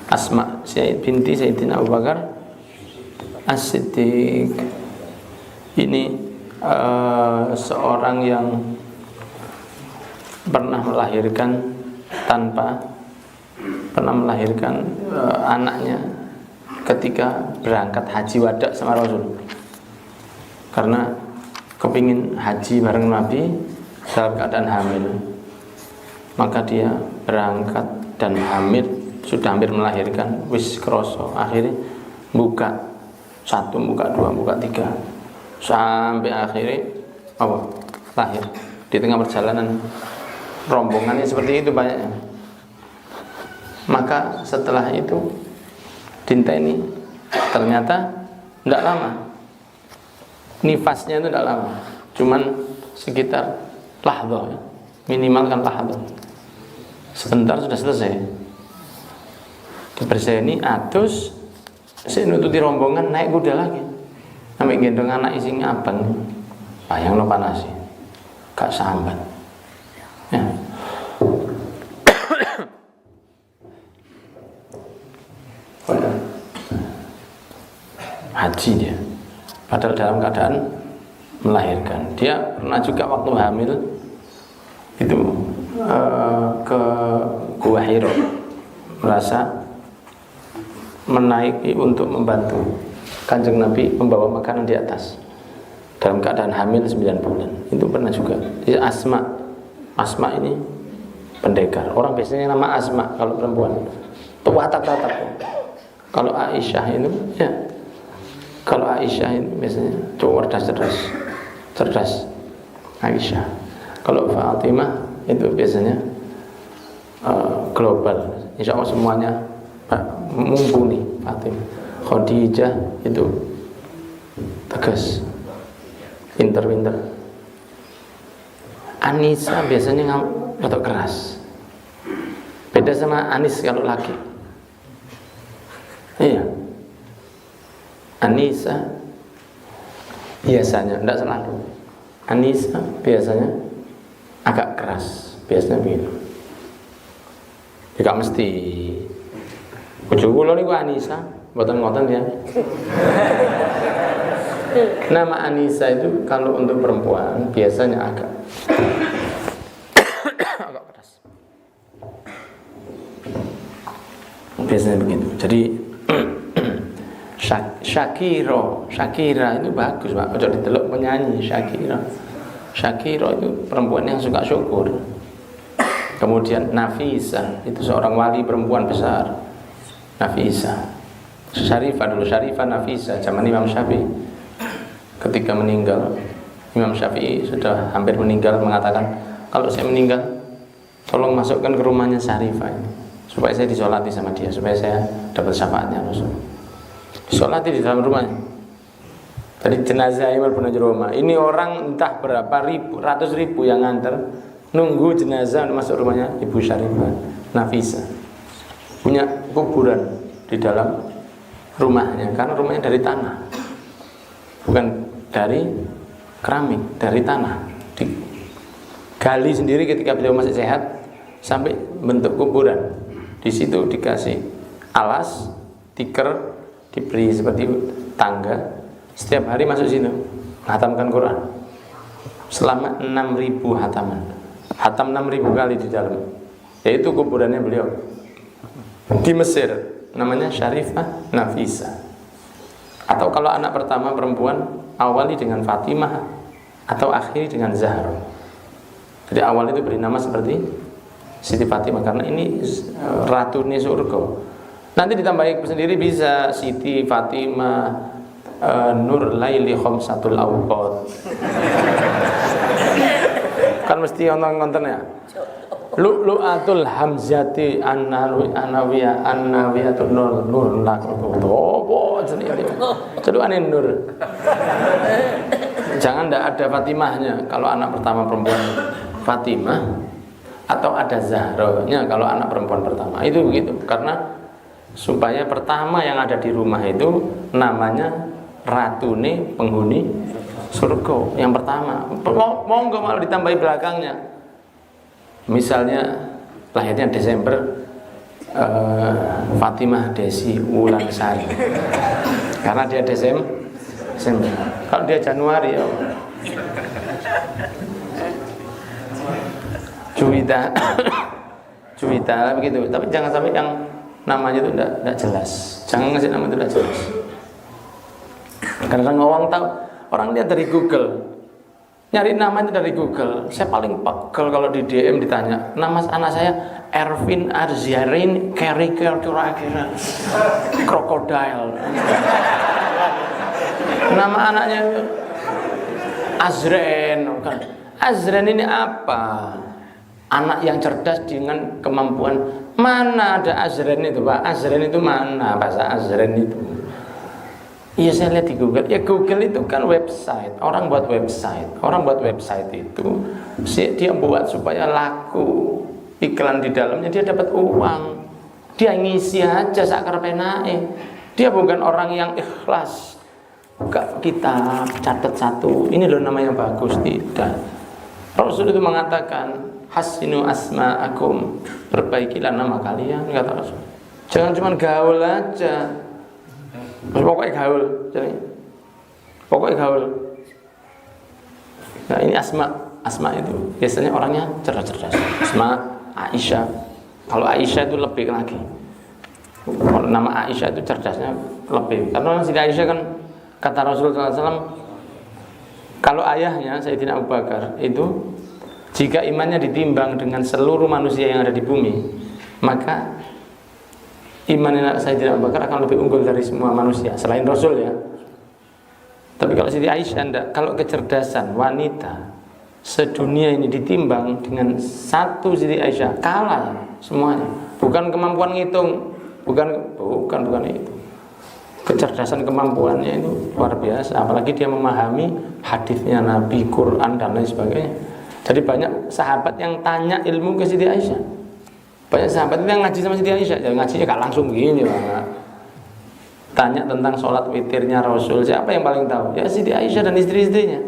Asma binti Sayyidina Abu Bakar As-Siddiq. Ini seorang yang pernah melahirkan anaknya ketika berangkat haji wada sama Rasul, karena kepingin haji bareng Nabi dalam keadaan hamil, maka dia berangkat dan hamil, sudah hampir melahirkan, wis kroso, akhirnya buka 1, buka 2, buka 3, sampai akhirnya lahir. Di tengah perjalanan rombongannya seperti itu banyaknya. Maka setelah itu dinteni, ternyata tidak lama, nifasnya itu tidak lama, cuman sekitar lahdoh ya. Minimal kan lahdoh, sebentar sudah selesai. Diberseni atus, saya nututi rombongan naik kuda lagi, sampai gendong anak ising abang, bayang lo panas sih, gak sambat ya. Haji dia, padahal dalam keadaan melahirkan. Dia pernah juga waktu hamil itu ke Gua Hiro, merasa menaiki untuk membantu Kanjeng Nabi membawa makanan di atas dalam keadaan hamil 9 bulan. Itu pernah juga. Jadi Asma ini pendekar. Orang biasanya nama Asma kalau perempuan itu watak-watak. Kalau Aisyah itu ya, kalau Aisyah ini biasanya cerdas Aisyah. Kalau Fatimah itu biasanya global. Insya Allah semuanya mumpuni. Fatimah, Khadijah itu tegas, pinter. Anissa biasanya atau keras. Beda sama Anis kalau laki. Iya. Anissa biasanya, tidak selalu. Anissa biasanya agak keras, biasanya begitu. Tidak mesti. Ujung kula niku Anissa, mboten ngoten ya. Nama Anissa itu kalau untuk perempuan biasanya agak keras. Biasanya begitu. Jadi Shakira itu bagus Pak. Ojo diteluk penyanyi Shakira itu perempuan yang suka syukur. Kemudian Nafisa itu seorang wali perempuan besar. Nafisa, Syarifah Nafisa zaman Imam Syafi'i. Ketika meninggal, Imam Syafi'i sudah hampir meninggal, mengatakan, kalau saya meninggal tolong masukkan ke rumahnya Syarifah ini, supaya saya disolati sama dia, supaya saya dapat syafaatnya Rasul. Disolati di dalam rumahnya. Tadi jenazah Imam bin Juroma. Ini orang entah berapa ribu, ratus ribu yang nganter nunggu jenazah masuk rumahnya Ibu Syarifah Nafisa. Punya kuburan di dalam rumahnya, karena rumahnya dari tanah, bukan dari keramik, dari tanah. Digali sendiri ketika beliau masih sehat sampai bentuk kuburan. Di situ dikasih alas, tikar, diberi seperti tangga. Setiap hari masuk sini menghatamkan Quran selama 6.000 hataman. Hatam 6.000 kali di dalam. Yaitu kuburannya beliau di Mesir, namanya Syarifah Nafisa. Atau kalau anak pertama perempuan, awali dengan Fatimah atau akhiri dengan Zahra. Jadi awal itu beri nama seperti Siti Fatimah, karena ini ratu nih surga. Nanti ditambahi sendiri bisa Siti Fatimah, Nur Laili Khamsatul Awqat. Kan mesti nonton ya. Lu'lu'atul Hamzati An-Nawiyatul Nur Lakutu. Oh, ceduane Nur. Jangan tidak ada Fatimahnya kalau anak pertama perempuan Fatimah, atau ada Zahranya kalau anak perempuan pertama. Itu begitu, karena supaya pertama yang ada di rumah itu namanya ratune penghuni surga yang pertama. Monggo malah ditambahi belakangnya. Misalnya lahirnya Desember, Fatimah Desi Wulansari. Karena dia Desember. Kalau dia Januari ya Juwita begitu. Tapi jangan sampai yang namanya itu tidak jelas. Jangan ngasih nama itu tidak jelas. Kadang-kadang orang tahu, orang lihat dari Google, nyari nama itu dari Google. Saya paling pegel kalau di DM ditanya nama anak saya Ervin Arziarin kira-kira krokodil. Nama anaknya Azren. Azren ini apa? Anak yang cerdas dengan kemampuan. Mana ada Azren itu, Pak? Azren itu mana? Bahasa Azren itu. Iya, saya lihat di Google. Ya, Google itu kan website. Orang buat website. Orang buat website itu dia buat supaya laku. Iklan di dalamnya dia dapat uang. Dia ngisi aja sakar penake. Dia bukan orang yang ikhlas. Buka kitab, catat satu. Ini loh nama yang bagus, tidak. Rasul itu mengatakan hasinu asma'akum, perbaikilah nama kalian, kata Rasul. Jangan cuma gaul aja. Pokoknya gaul, pokoknya gaul. Nah, ini Asma itu biasanya orangnya cerdas-cerdas. Asma, Aisyah. Kalau Aisyah itu lebih lagi. Kalau nama Aisyah itu cerdasnya lebih. Karena Siti Aisyah kan kata Rasulullah SAW, kalau ayahnya Sayyidina Abu Bakar itu, jika imannya ditimbang dengan seluruh manusia yang ada di bumi, maka iman Sayyidina Abu Bakar akan lebih unggul dari semua manusia selain Rasul ya. Tapi kalau Siti Aisyah enggak, kalau kecerdasan wanita sedunia ini ditimbang dengan satu Siti Aisyah, kalah semuanya. Bukan kemampuan ngitung, bukan itu. Kecerdasan kemampuannya itu luar biasa. Apalagi dia memahami hadisnya Nabi, Quran dan lain sebagainya. Jadi banyak sahabat yang tanya ilmu ke Siti Aisyah. Banyak sahabat yang ngaji sama Siti Aisyah. Jadi ngajinya gak langsung gini, Pak. Tanya tentang sholat witirnya Rasul. Siapa yang paling tahu? Ya Siti Aisyah dan istri-istrinya.